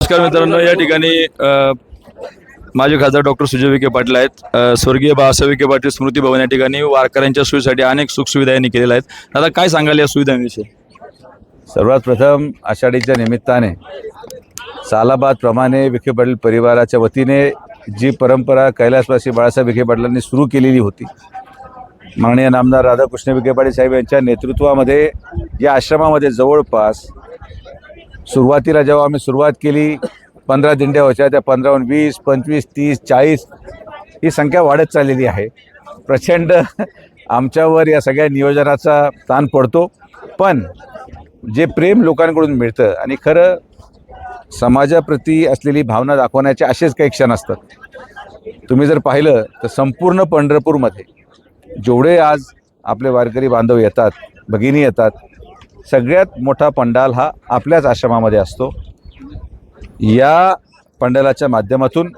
नमस्कार मित्रांनो, या ठिकाणी माजी खासदार डॉक्टर सुजय विखे पाटील आहेत. स्वर्गीय बाळासाहेब विखे पाटील स्मृती भवन या ठिकाणी वारकऱ्यांच्या सोयीसाठी अनेक सुखसुविधा यांनी केलेल्या आहेत. दादा, काय सांगाल या सुविधांविषयी? सर्वात प्रथम आषाढीच्या निमित्ताने सालाबादप्रमाणे विखे पाटील परिवाराच्या वतीने जी परंपरा कैलासवासी बाळासाहेब विखे पाटलांनी सुरू केलेली होती, माननीय नामदार राधाकृष्ण विखे पाटील साहेब यांच्या नेतृत्वामध्ये या आश्रमामध्ये जवळपास सुरुवातीला जेव्हा आम्ही सुरुवात केली 15 दिंड्या होत्या, त्या 15हून 20, 25, 30, 40 ही संख्या वाढत चाललेली आहे. प्रचंड आमच्यावर या सगळ्या नियोजनाचा ताण पडतो, पण जे प्रेम लोकांकडून मिळतं आणि खरं समाजाप्रती असलेली भावना दाखवण्याचे असेच काही क्षण असतात. तुम्ही जर पाहिलं तर संपूर्ण पंढरपूरमध्ये जेवढे आज आपले वारकरी बांधव येतात, भगिनी येतात, सगळ्यात मोठा पंडाल हा आपल्याच आश्रमामध्ये असतो. या पंडालाच्या माध्यमातून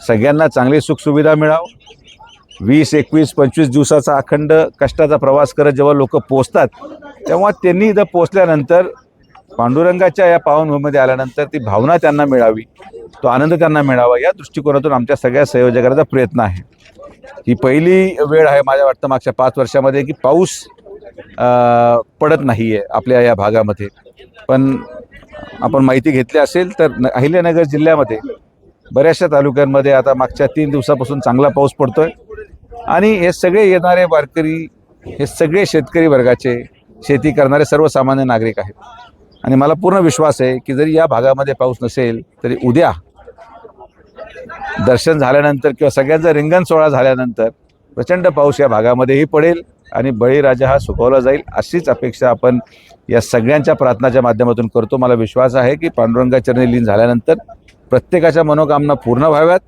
सगळ्यांना चांगली सुखसुविधा मिळावं. 20, 21, 25 दिवसाचा अखंड कष्टाचा प्रवास करत जेव्हा लोक पोचतात, तेव्हा त्यांनी इथं पोचल्यानंतर पांडुरंगाच्या या पावनभूमीमध्ये आल्यानंतर ती भावना त्यांना मिळावी, तो आनंद त्यांना मिळावा, या दृष्टिकोनातून आमच्या सगळ्या संयोजकांचा प्रयत्न आहे. ही पहिली वेळ आहे माझ्या वाटतं मागच्या 5 वर्षामध्ये की पाऊस पडत नाही आहे आपल्या या भागामध्ये. पण आपण माहिती घेतली असेल तर अहिल्यानगर जिल्ह्यामध्ये बऱ्याचशा तालुक्यांमध्ये आता मागच्या 3 दिवसापासून चांगला पाऊस पडतोय आणि हे सगळे येणारे वारकरी हे सगळे शेतकरी वर्गाचे, शेती करणारे सर्वसामान्य नागरिक आहेत. आणि मला पूर्ण विश्वास आहे की जरी या भागामध्ये पाऊस नसेल तरी उद्या दर्शन झाल्यानंतर किंवा सगळ्यांचा रिंगण सोहळा झाल्यानंतर प्रचंड पाऊस या भागामध्येही पडेल आणि बळीराजा हा सुखवला जाईल, अशीच अपेक्षा आपण या सगळ्यांच्या प्रार्थनाच्या माध्यमातून करतो. मला विश्वास आहे की पांडुरंगाचरणी लीन झाल्यानंतर प्रत्येकाच्या मनोकामना पूर्ण व्हाव्यात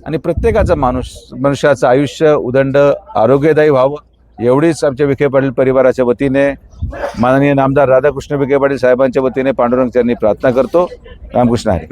आणि प्रत्येकाचं मनुष्याचं आयुष्य उदंड आरोग्यदायी व्हावं, एवढीच आमच्या विखे पाटील परिवाराच्या वतीने माननीय नामदार राधाकृष्ण विखे पाटील साहेबांच्या वतीने पांडुरंगाचरणी प्रार्थना करतो. रामकृष्ण हरी.